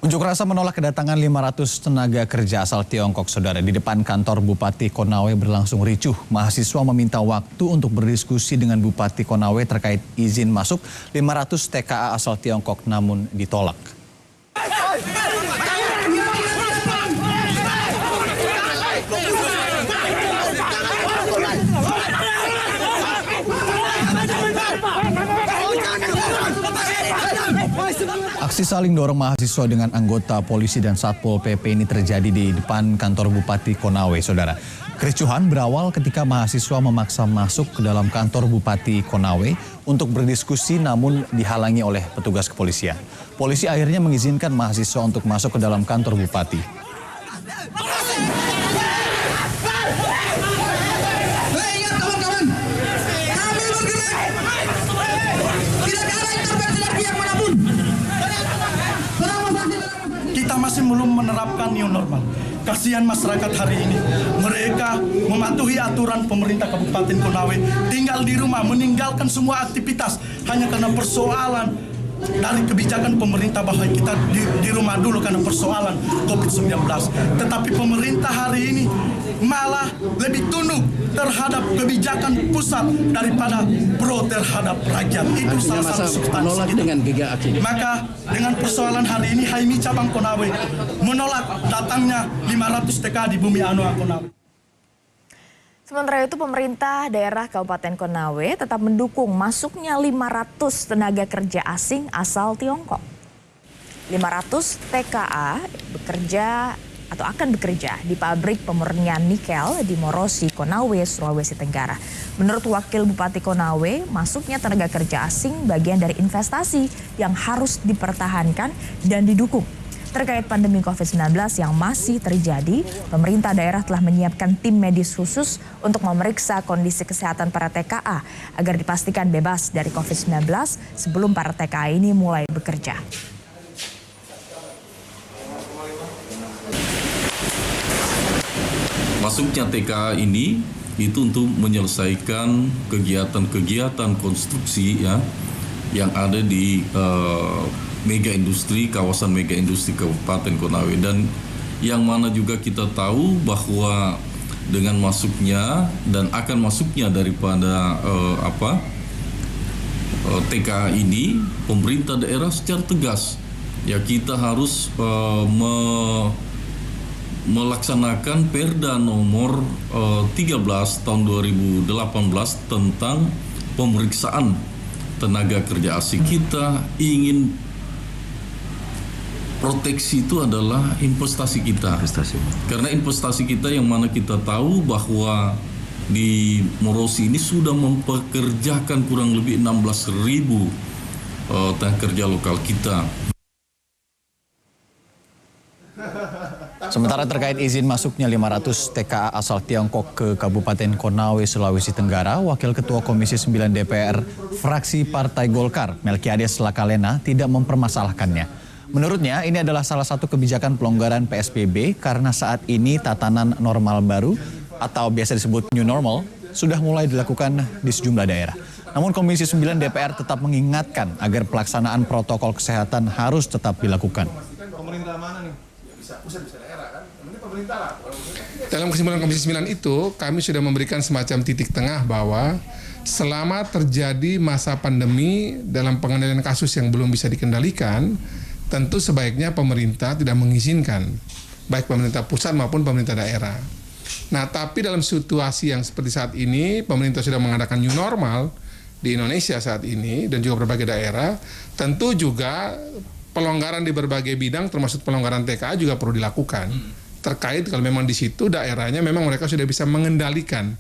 Unjuk rasa menolak kedatangan 500 tenaga kerja asal Tiongkok, saudara. Di depan kantor Bupati Konawe berlangsung ricuh. Mahasiswa meminta waktu untuk berdiskusi dengan Bupati Konawe terkait izin masuk 500 TKA asal Tiongkok, namun ditolak. Aksi saling dorong mahasiswa dengan anggota polisi dan Satpol PP ini terjadi di depan kantor Bupati Konawe, saudara. Kericuhan berawal ketika mahasiswa memaksa masuk ke dalam kantor Bupati Konawe untuk berdiskusi namun dihalangi oleh petugas kepolisian. Polisi akhirnya mengizinkan mahasiswa untuk masuk ke dalam kantor Bupati. Kita masih belum menerapkan new normal. Kasihan masyarakat hari ini. Mereka mematuhi aturan pemerintah Kabupaten Konawe, tinggal di rumah, meninggalkan semua aktivitas hanya karena persoalan dari kebijakan pemerintah bahwa kita di rumah dulu karena persoalan COVID-19. Tetapi pemerintah hari ini malah lebih tunduk terhadap kebijakan pusat daripada pro terhadap rakyat. Itu salah satu substansi dengan Maka dengan persoalan hari ini HMI Cabang Konawe menolak datangnya 500 TKA di Bumi Anoa Konawe. Sementara itu pemerintah daerah Kabupaten Konawe tetap mendukung masuknya 500 tenaga kerja asing asal Tiongkok. 500 TKA bekerja atau akan bekerja di pabrik pemurnian nikel di Morosi, Konawe, Sulawesi Tenggara. Menurut Wakil Bupati Konawe, masuknya tenaga kerja asing bagian dari investasi yang harus dipertahankan dan didukung. Terkait pandemi COVID-19 yang masih terjadi, pemerintah daerah telah menyiapkan tim medis khusus untuk memeriksa kondisi kesehatan para TKA agar dipastikan bebas dari COVID-19 sebelum para TKA ini mulai bekerja. Masuknya TKA ini itu untuk menyelesaikan kegiatan-kegiatan konstruksi ya yang ada di mega industri, kawasan mega industri Kabupaten Konawe, dan yang mana juga kita tahu bahwa dengan masuknya dan akan masuknya daripada TKA ini, pemerintah daerah secara tegas ya kita harus melaksanakan Perda nomor 13 tahun 2018 tentang pemeriksaan tenaga kerja asing. Kita ingin proteksi itu adalah investasi kita. Karena investasi kita yang mana kita tahu bahwa di Morosi ini sudah mempekerjakan kurang lebih 16.000 tenaga kerja lokal kita. Sementara terkait izin masuknya 500 TKA asal Tiongkok ke Kabupaten Konawe, Sulawesi Tenggara, Wakil Ketua Komisi 9 DPR fraksi Partai Golkar, Melkiades Lakalena, tidak mempermasalahkannya. Menurutnya, ini adalah salah satu kebijakan pelonggaran PSBB karena saat ini tatanan normal baru atau biasa disebut new normal sudah mulai dilakukan di sejumlah daerah. Namun Komisi 9 DPR tetap mengingatkan agar pelaksanaan protokol kesehatan harus tetap dilakukan. Pemerintah mana nih? Bisa daerah kan? Pemerintah lah. Dalam kesimpulan Komisi 9 itu, kami sudah memberikan semacam titik tengah bahwa selama terjadi masa pandemi dalam pengendalian kasus yang belum bisa dikendalikan, tentu sebaiknya pemerintah tidak mengizinkan, baik pemerintah pusat maupun pemerintah daerah. Nah, tapi dalam situasi yang seperti saat ini, pemerintah sudah mengadakan new normal di Indonesia saat ini dan juga berbagai daerah, tentu juga pelonggaran di berbagai bidang termasuk pelonggaran TKA juga perlu dilakukan. Terkait kalau memang di situ daerahnya memang mereka sudah bisa mengendalikan